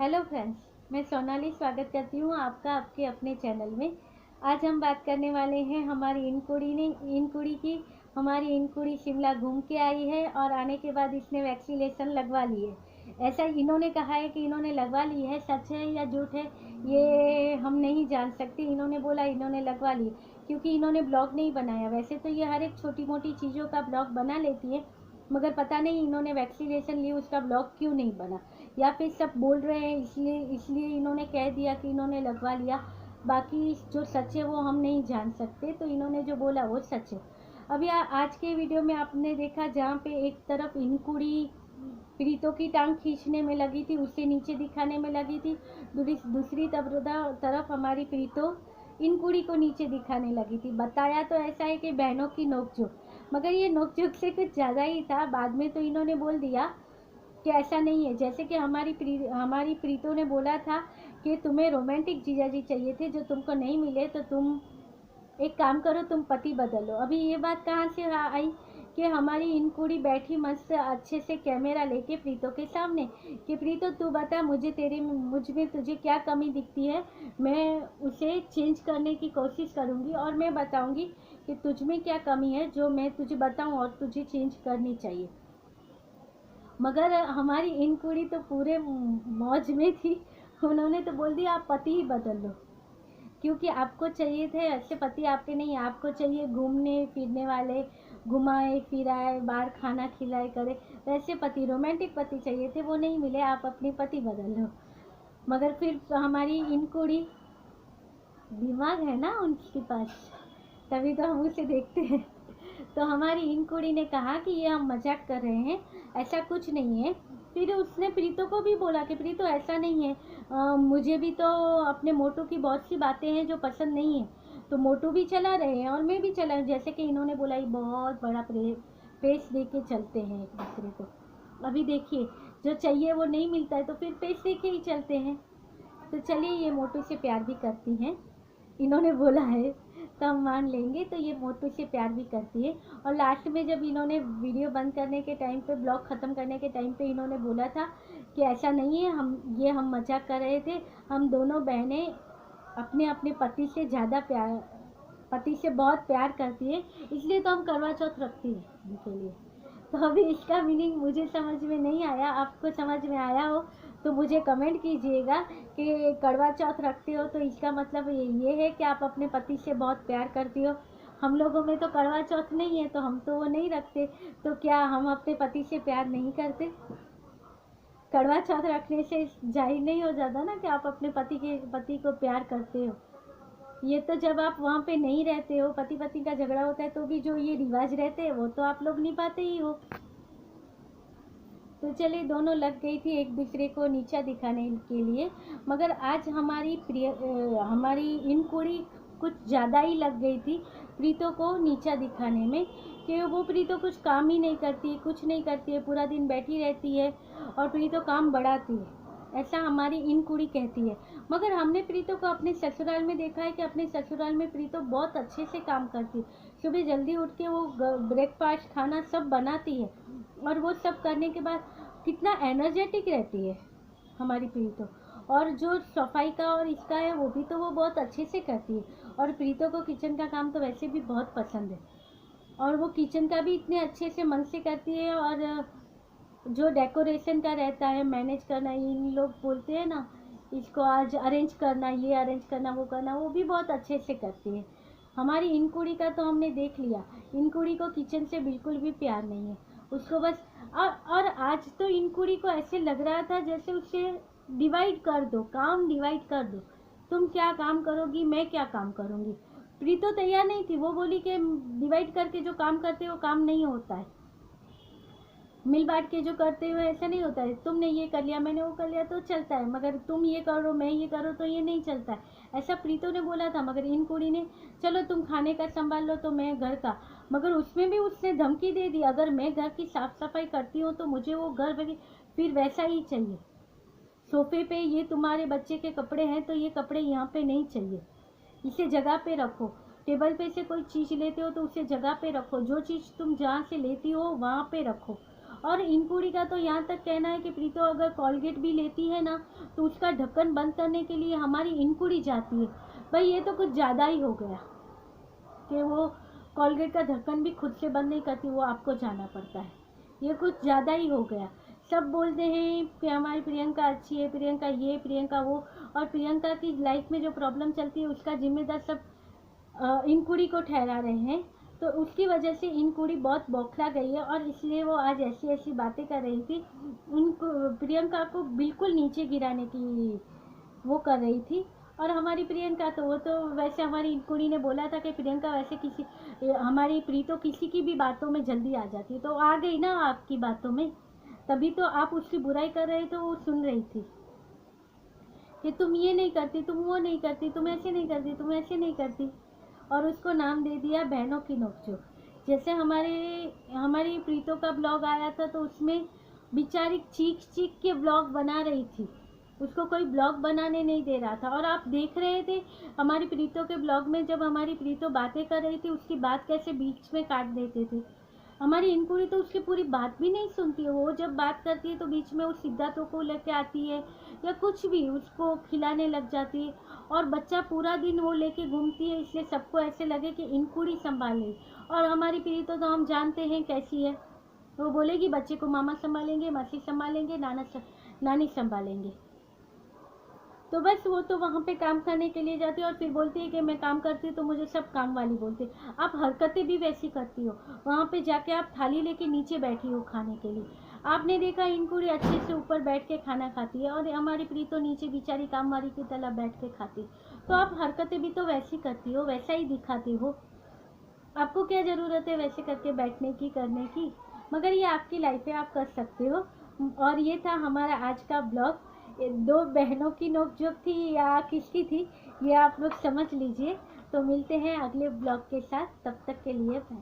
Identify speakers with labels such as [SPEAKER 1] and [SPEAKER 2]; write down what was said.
[SPEAKER 1] Hello friends, मैं सोनाली स्वागत करती हूँ आपका आपके अपने चैनल में। आज हम बात करने वाले हैं हमारी इन कुड़ी की। हमारी इन कुड़ी शिमला घूम के आई है और आने के बाद इसने वैक्सीनेशन लगवा ली है। ऐसा इन्होंने कहा है कि इन्होंने लगवा ली है, सच है या झूठ है ये हम नहीं जान सकते। इन्होंने बोला इन्होंने लगवा ली क्योंकि इन्होंने ब्लॉग नहीं बनाया। वैसे तो ये हर एक छोटी मोटी चीज़ों का ब्लॉग बना लेती है, मगर पता नहीं इन्होंने वैक्सीनेशन ली उसका ब्लॉग क्यों नहीं बना, या फिर सब बोल रहे हैं इसलिए इन्होंने कह दिया कि इन्होंने लगवा लिया। बाकी जो सच है वो हम नहीं जान सकते, तो इन्होंने जो बोला वो सच है। अभी आज के वीडियो में आपने देखा जहाँ पे एक तरफ इनकुड़ी प्रीतों की टांग खींचने में लगी थी, उससे नीचे दिखाने में लगी थी। दूसरी तरफ हमारी प्रीतों इनकुड़ी को नीचे दिखाने लगी थी। बताया तो ऐसा है कि बहनों की नोकझोंक, मगर ये नोकझोंक से कुछ ज़्यादा ही था। बाद में तो इन्होंने बोल दिया कि ऐसा नहीं है। जैसे कि हमारी प्रीतों ने बोला था कि तुम्हें रोमांटिक जीजाजी चाहिए थे जो तुमको नहीं मिले, तो तुम एक काम करो, तुम पति बदलो। अभी ये बात कहाँ से आई कि हमारी इन कुड़ी बैठी मस्त अच्छे से कैमरा लेके प्रीतों के सामने कि प्रीतो तू बता मुझ में तुझे क्या कमी दिखती है, मैं उसे चेंज करने की कोशिश करूँगी और मैं बताऊँगी कि तुझ में क्या कमी है जो मैं तुझे बताऊँ और तुझे चेंज करनी चाहिए। मगर हमारी इन कुड़ी तो पूरे मौज में थी। उन्होंने तो बोल दिया आप पति ही बदल लो, क्योंकि आपको चाहिए थे ऐसे पति, आपके नहीं। आपको चाहिए घूमने फिरने वाले, घुमाए फिराए, बाहर खाना खिलाए करे, वैसे पति, रोमांटिक पति चाहिए थे, वो नहीं मिले। आप अपने पति बदल लो। मगर फिर हमारी इन कुड़ी, दिमाग है ना उनके पास, तभी तो हम उसे देखते हैं। तो हमारी इन कुड़ी ने कहा कि ये हम मजाक कर रहे हैं, ऐसा कुछ नहीं है। फिर उसने प्रीतो को भी बोला कि प्रीतो ऐसा नहीं है, मुझे भी तो अपने मोटू की बहुत सी बातें हैं जो पसंद नहीं है, तो मोटू भी चला रहे हैं और मैं भी चला। जैसे कि इन्होंने बोला ये बहुत बड़ा पेस दे के चलते हैं एक दूसरे को। अभी देखिए जो चाहिए वो नहीं मिलता है तो फिर पेस दे के ही चलते हैं। तो चलिए ये मोटू से प्यार भी करती हैं, इन्होंने बोला है तो हम मान लेंगे। तो ये मोटू से प्यार भी करती है। और लास्ट में जब इन्होंने वीडियो बंद करने के टाइम पे, ब्लॉग ख़त्म करने के टाइम पे इन्होंने बोला था कि ऐसा नहीं है, हम मजाक कर रहे थे, हम दोनों बहनें अपने अपने पति से ज़्यादा प्यार, पति से बहुत प्यार करती है, इसलिए तो हम करवा चौथ रखती है उनके लिए। तो अभी इसका मीनिंग मुझे समझ में नहीं आया, आपको समझ में आया हो तो मुझे कमेंट कीजिएगा कि करवा चौथ रखते हो तो इसका मतलब ये है कि आप अपने पति से बहुत प्यार करती हो। हम लोगों में तो करवा चौथ नहीं है तो हम तो वो नहीं रखते, तो क्या हम अपने पति से प्यार नहीं करते? करवा चौथ रखने से जाहिर नहीं हो जाता ना कि आप अपने पति को प्यार करते हो। ये तो जब आप वहाँ पे नहीं रहते हो, पति पत्नी का झगड़ा होता है, तो भी जो ये रिवाज रहते हैं वो तो आप लोग निभाते ही हो। तो चलिए दोनों लग गई थी एक दूसरे को नीचा दिखाने के लिए, मगर आज हमारी इन कुड़ी कुछ ज़्यादा ही लग गई थी प्रीतों को नीचा दिखाने में, कि वो प्रीतो कुछ काम ही नहीं करती, कुछ नहीं करती है, पूरा दिन बैठी रहती है और प्रीतो काम बढ़ाती है, ऐसा हमारी इन कुड़ी कहती है। मगर हमने प्रीतो को अपने ससुराल में देखा है कि अपने ससुराल में प्रीतो बहुत अच्छे से काम करती है। सुबह जल्दी उठ के वो ब्रेकफास्ट खाना सब बनाती है और वो सब करने के बाद कितना एनर्जेटिक रहती है हमारी प्रीतो। और जो सफाई का और इसका है वो भी तो वो बहुत अच्छे से करती है। और प्रीतो को किचन का काम तो वैसे भी बहुत पसंद है और वो किचन का भी इतने अच्छे से मन से करती है। और जो डेकोरेशन का रहता है, मैनेज करना, इन लोग बोलते हैं ना इसको आज अरेंज करना, ये अरेंज करना, वो करना, वो भी बहुत अच्छे से करती है। हमारी इन कुड़ी का तो हमने देख लिया, इन कुड़ी को किचन से बिल्कुल भी प्यार नहीं है, उसको बस और आज तो इन कुड़ी को ऐसे लग रहा था जैसे उसे डिवाइड कर दो, काम डिवाइड कर दो, तुम क्या काम करोगी मैं क्या काम करूँगी। प्रीतो तैयार नहीं थी, वो बोली कि डिवाइड करके जो काम करते हो काम नहीं होता है, मिल बांट के जो करते हुए ऐसा नहीं होता है, तुमने ये कर लिया मैंने वो कर लिया तो चलता है, मगर तुम ये करो मैं ये करो तो ये नहीं चलता है, ऐसा प्रीतो ने बोला था। मगर इन कुड़ी ने चलो तुम खाने का संभाल लो तो मैं घर का, मगर उसमें भी उसने धमकी दे दी अगर मैं घर की साफ सफाई करती हूँ तो मुझे वो घर फिर वैसा ही चाहिए। सोफे पे ये तुम्हारे बच्चे के कपड़े हैं तो ये कपड़े यहाँ पे नहीं चाहिए, इसे जगह पे रखो। टेबल पे से कोई चीज़ लेते हो तो उसे जगह पे रखो, जो चीज़ तुम जहाँ से लेती हो वहाँ पे रखो। और इनकुड़ी का तो यहाँ तक कहना है कि प्रीतो अगर कोलगेट भी लेती है ना तो उसका ढक्कन बंद करने के लिए हमारी इनकुड़ी जाती है। भाई ये तो कुछ ज़्यादा ही हो गया कि वो कोलगेट का ढक्कन भी खुद से बंद नहीं करती, वो आपको जाना पड़ता है। ये कुछ ज़्यादा ही हो गया। सब बोलते हैं कि हमारी प्रियंका अच्छी है, प्रियंका ये, प्रियंका वो, और प्रियंका की लाइफ में जो प्रॉब्लम चलती है उसका जिम्मेदार सब इनकुड़ी को ठहरा रहे हैं। तो उसकी वजह से इनकुड़ी बहुत बौखला गई है और इसलिए वो आज ऐसी ऐसी बातें कर रही थी, उनको प्रियंका को बिल्कुल नीचे गिराने की वो कर रही थी। और हमारी प्रियंका तो वो तो वैसे हमारी इनकुड़ी ने बोला था कि प्रियंका वैसे किसी हमारी प्रीतो किसी की भी बातों में जल्दी आ जाती, तो आ गई ना आपकी बातों में, तभी तो आप उसकी बुराई कर रहे तो वो सुन रही थी कि तुम ये नहीं करती, तुम वो नहीं करती, तुम ऐसे नहीं करती, तुम ऐसे नहीं करती, और उसको नाम दे दिया बहनों की नोकझोंक। जैसे हमारी प्रीतो का ब्लॉग आया था तो उसमें बेचारी चीख चीख के ब्लॉग बना रही थी, उसको कोई ब्लॉग बनाने नहीं दे रहा था। और आप देख रहे थे हमारी प्रीतो के ब्लॉग में जब हमारी प्रीतो बातें कर रही थी उसकी बात कैसे बीच में काट देते थे। हमारी इनकुड़ी तो उसकी पूरी बात भी नहीं सुनती है, वो जब बात करती है तो बीच में वो सिद्धार्थों को लेके आती है या कुछ भी उसको खिलाने लग जाती है, और बच्चा पूरा दिन वो लेके घूमती है, इसलिए सबको ऐसे लगे कि इनकुड़ी संभाले। और हमारी प्रीतो तो हम जानते हैं कैसी है, वो बोलेगी बच्चे को मामा संभालेंगे, मासी संभालेंगे, नानी संभालेंगे। तो बस वो तो वहाँ पे काम करने के लिए जाती है और फिर बोलती है कि मैं काम करती हूँ तो मुझे सब काम वाली बोलते हैं। आप हरकतें भी वैसी करती हो, वहाँ पे जाके आप थाली लेके नीचे बैठी हो खाने के लिए। आपने देखा इनकुड़ी अच्छे से ऊपर बैठ के खाना खाती है और हमारी प्रीतो नीचे बेचारी कामवाली की तरह बैठ के खाती। तो आप हरकतें भी तो वैसी करती हो, वैसा ही दिखाती हो, आपको क्या ज़रूरत है वैसे करके बैठने की, करने की। मगर ये आपकी लाइफ है, आप कर सकते हो। और ये था हमारा आज का ब्लॉग। दो बहनों की नोकझोंक थी या किसकी थी ये आप लोग समझ लीजिए। तो मिलते हैं अगले ब्लॉग के साथ, तब तक के लिए बाय।